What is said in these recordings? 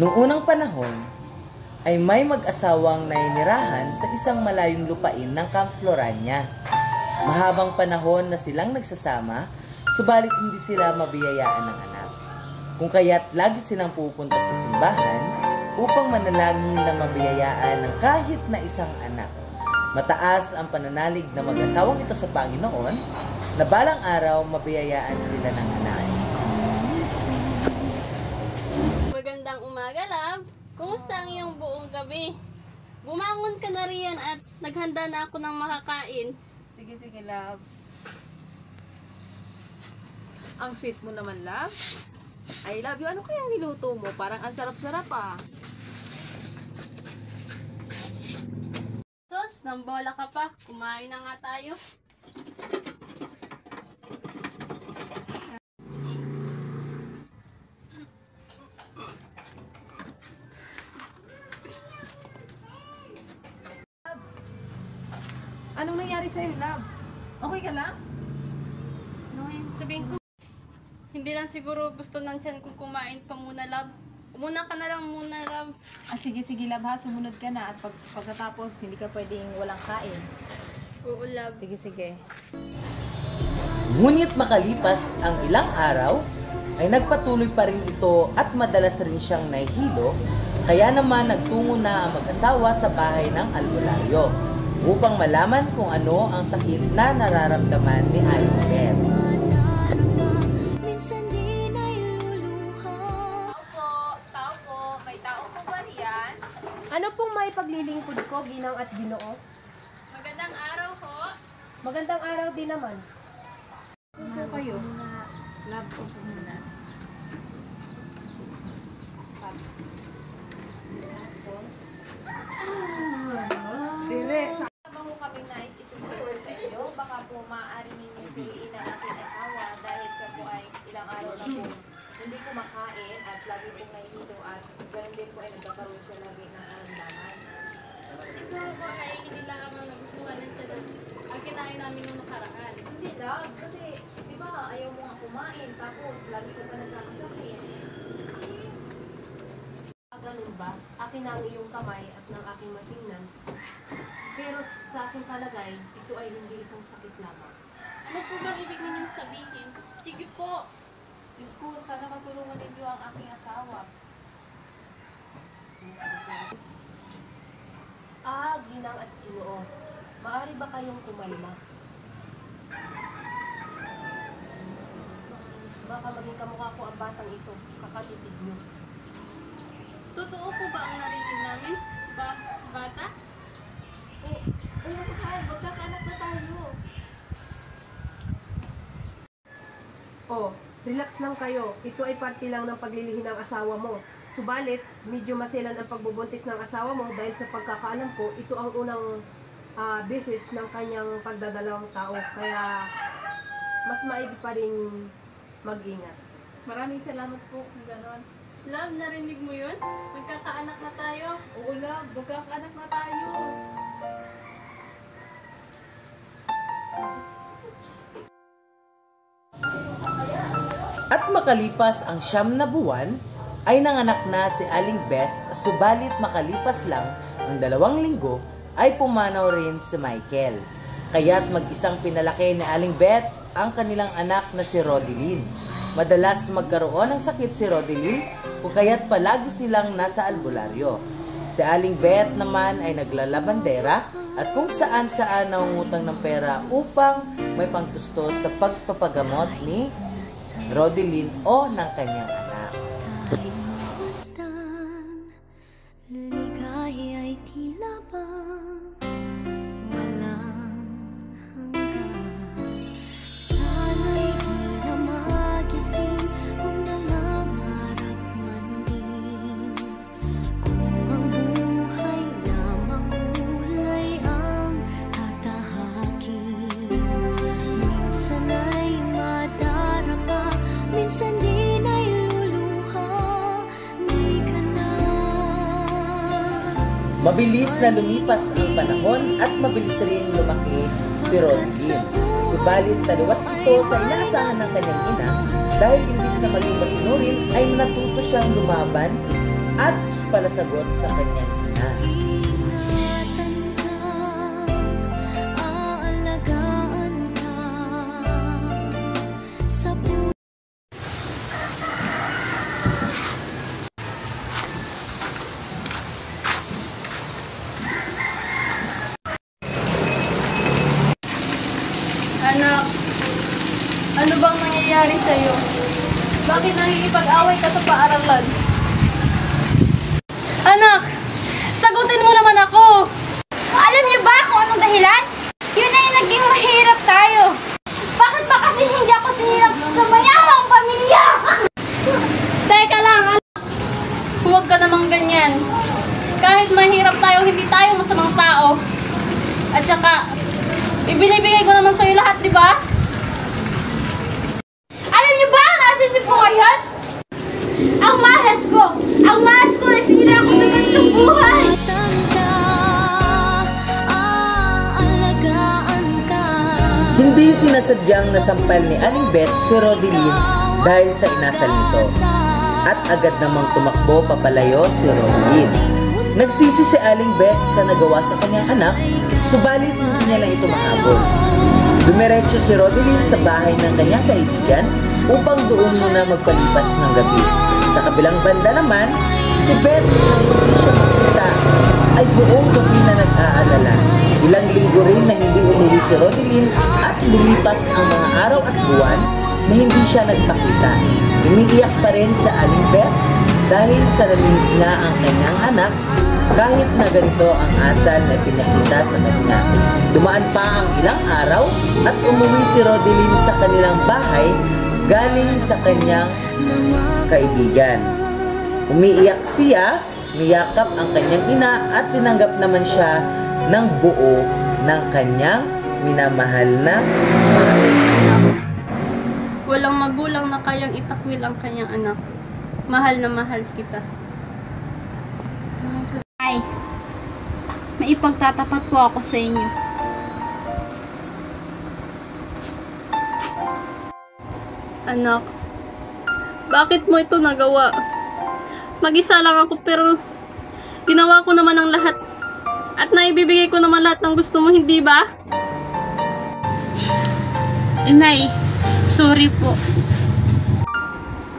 Noong unang panahon, ay may mag-asawang nainirahan sa isang malayong lupain ng Camp Florania. Mahabang panahon na silang nagsasama, subalit hindi sila mabiyayaan ng anak. Kung kaya't lagi silang pupunta sa simbahan upang manalangin na mabiyayaan ng kahit na isang anak. Mataas ang pananalig na mag-asawang ito sa Panginoon na balang araw mabiyayaan sila ng anak. Magandang umaga, love. Kumusta ang iyong buong gabi? Bumangon ka na riyan at naghanda na ako ng makakain. Sige, love. Ang sweet mo naman, love. I love you. Ano kayang niluto mo? Parang ang sarap-sarap ah. Sos, nambola ka pa. Kumain na nga tayo. Anong nangyari sa'yo, love? Okay ka lang? Ano yung sabihin ko? Hindi lang siguro gusto ng tiyan ko kumain pa muna, love. Muna ka na lang muna, love. Ah, sige, love ha. Sumunod ka na at pagkatapos hindi ka pwedeng walang kain. Oo, love. Sige. Ngunit makalipas ang ilang araw, ay nagpatuloy pa rin ito at madalas rin siyang nahihilo, kaya naman nagtungo na ang mag-asawa sa bahay ng albularyo upang malaman kung ano ang sakit na nararamdaman ni Aling Beth. Tao po. May tao po ba riyan? Ano pong may paglilingkod ko, Ginang at Ginoo? Magandang araw ho. Magandang araw din naman. Upo kayo. Love, upo muna. Dire. Habang po kami nais ituturo sa inyo, baka po maaari ninyong suriin ang aking asawa dahil siya po ay ilang araw na po hindi kumakain at lagi po nahihilo at ganoon din po ay nagkakaroon siya lagi ng aramdaman. Siguro po ay hindi lang ang nagustuhan ng tiyan ang kinain namin nung nakaraan. Hindi, love, kasi di ba ayaw mo nga kumain tapos lagi ka pa nagkakasakit. Ganun ba? Akin na ang iyong kamay at ng aking matingnan. Pero sa aking palagay, ito ay hindi isang sakit lamang. Ano po bang ibig ninyong sabihin? Sige po. Diyos ko, sana matulungan ninyo ang aking asawa. Ginang at Ginoo, maaari ba kayong kumalma? Baka maging kamukha ko ang batang ito, kakatipid niyo. Totoo po ba ang narinig namin? Bata? Oo, mahal, magkakaanak na tayo. Oh, relax lang kayo. Ito ay parte lang ng paglilihi ng asawa mo. Subalit, medyo maselan ang pagbubuntis ng asawa mo dahil sa pagkakaalam ko, ito ang unang beses ng kanyang pagdadalawang tao. Kaya, mas maigi pa rin mag-ingat. Maraming salamat po kung ganon. Love, narinig mo yun? Magkakaanak na tayo. Oo, love, magkakaanak na tayo. At makalipas ang 9 na buwan, ay nanganak na si Aling Beth, subalit makalipas lang ang 2 linggo, ay pumanaw rin si Michael. Kaya't mag-isang pinalaki ni Aling Beth ang kanilang anak na si Rodeline. Madalas magkaroon ng sakit si Rodeline, kung kaya't palagi silang nasa albularyo. Si Aling Beth naman ay naglalabandera at kung saan-saan nangungutang ng pera upang may pangtustos sa pagpapagamot ni Rodeline o ng kanyang anak. Ligay ay tila bang walang hanggan. Sana'y di na magising kung nangangarap man din. Kung ang buhay na makulay ang tatahakin. Minsan ay madarapa, minsan di na'y luluha. Di ka na. Mabilis na lumipas ang panahon at mabilis rin lumaki si Rodeline. Subalit taluwas ito sa inaasahan ng kanyang ina dahil imbis na maging masinurin ay natuto siyang lumaban at palasagot sa kanyang ina. Ingatan ka, aalagaan ka sa buhay. Anak, ano bang nangyayari sa'yo? Bakit nakikipag-away ka sa paaralan? Anak, sagutin mo naman ako! Alam niyo ba kung anong dahilan? Yun ay naging mahirap tayo. Bakit ba kasi hindi ako sinilap sa mayamang pamilya? Teka lang, anak. Huwag ka namang ganyan. Kahit mahirap tayo, hindi tayo masamang tao. At saka, ibinibigay ko naman sa'yo lahat, di ba? Alam niyo ba ang nasisip ko ngayon? Ang malas ko! Ang malas ko na sinila ako sa ganitong buhay! Ingatan ka, aalagaan ka. Hindi sinasadyang nasampal ni Aling Beth si Rodeline dahil sa inasal nito. At agad namang tumakbo papalayo si Rodeline. Nagsisi si Aling Beth sa nagawa sa kanyang anak, subalit hindi niya lang ito mahabol. Dumiretso si Rodeline sa bahay ng kanyang kaibigan upang doon muna magpalipas ng gabi. Sa kabilang banda naman, si Beth nang hindi siya makita ay buong gabi na nag-aalala. Ilang linggo rin na hindi umuwi si Rodeline at lumipas ang mga araw at buwan na hindi siya nagpakita. Umiiyak pa rin sa Aling Beth dahil sa namiss na ang kanyang anak kahit na ganito ang asal na pinakita sa kanya. Dumaan pa ang ilang araw at umuwi si Rodeline sa kanilang bahay galing sa kanyang kaibigan. Umiiyak siya, niyakap ang kanyang ina at tinanggap naman siya ng buo ng kanyang minamahal na mahal. Walang magulang na kayang itakwil ang kanyang anak. Mahal na mahal kita. Ay, may ipagtatapat po ako sa inyo. Anak, bakit mo ito nagawa? Mag-isa lang ako pero ginawa ko naman ang lahat. At naibibigay ko naman lahat ng gusto mo, hindi ba? Inay, sorry po.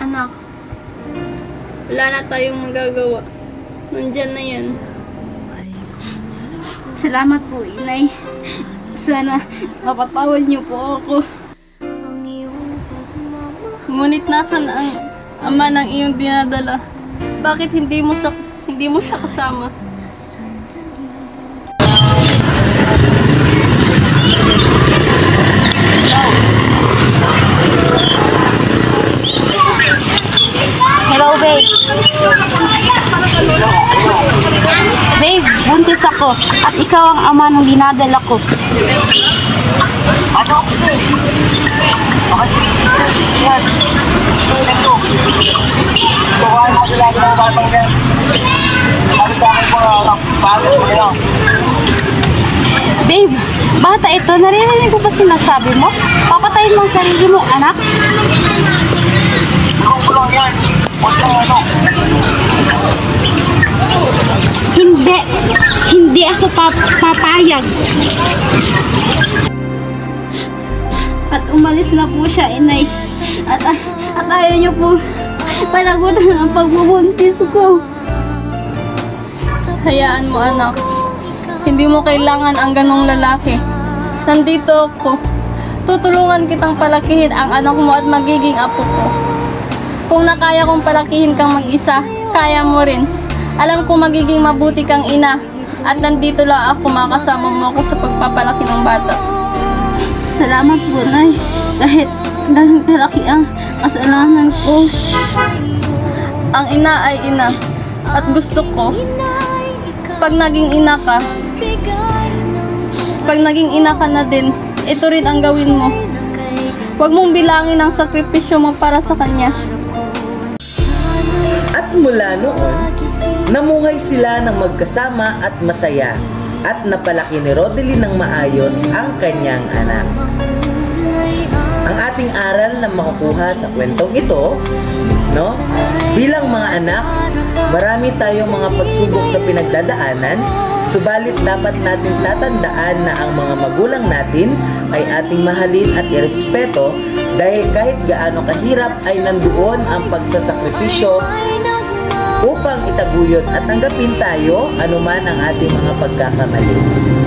Anak, wala na tayong magagawa. Nandyan na yan. Salamat po, Inay. Sana mapatawad niyo po ako. Ang iyong pagmamahal. Ngunit nasan ang ama ng iyong dinadala? Bakit hindi mo siya kasama? Hello, babe. Babe, buntis ako. At ikaw ang ama ng dinadala ko. Babe, bata ito. Naririnig ko ba sinasabi mo? Papatayin mo ang sarili mo, anak? Hindi. Hindi ako papayag. At umalis na po siya, Inay. At ayaw niyo po panagutan ang pagbubuntis ko. Hayaan mo, anak. Hindi mo kailangan ang ganong lalaki. Nandito ako. Tutulungan kitang palakihin ang anak mo at magiging apo ko. Kung nakaya kong palakihin kang mag-isa, kaya mo rin. Alam ko magiging mabuti kang ina. At nandito lang ako, makasama mo ako sa pagpapalaki ng bata. Salamat po, Nay. Dahil malaki ang kasalanan ko. Ang ina ay ina. At gusto ko, pag naging ina ka na din, ito rin ang gawin mo. Huwag mong bilangin ang sakripisyo mo para sa kanya. At mula noon, namuhay sila ng magkasama at masaya at napalaki ni Rodeline ng maayos ang kanyang anak. Ang ating aral na makukuha sa kwentong ito, no? Bilang mga anak, marami tayong mga pagsubok na pinagdadaanan, subalit dapat natin tatandaan na ang mga magulang natin ay ating mahalin at irespeto dahil kahit gaano kahirap ay nandoon ang pagsasakripisyo upang itaguyod at tanggapin tayo anuman ang ating mga pagkakamali.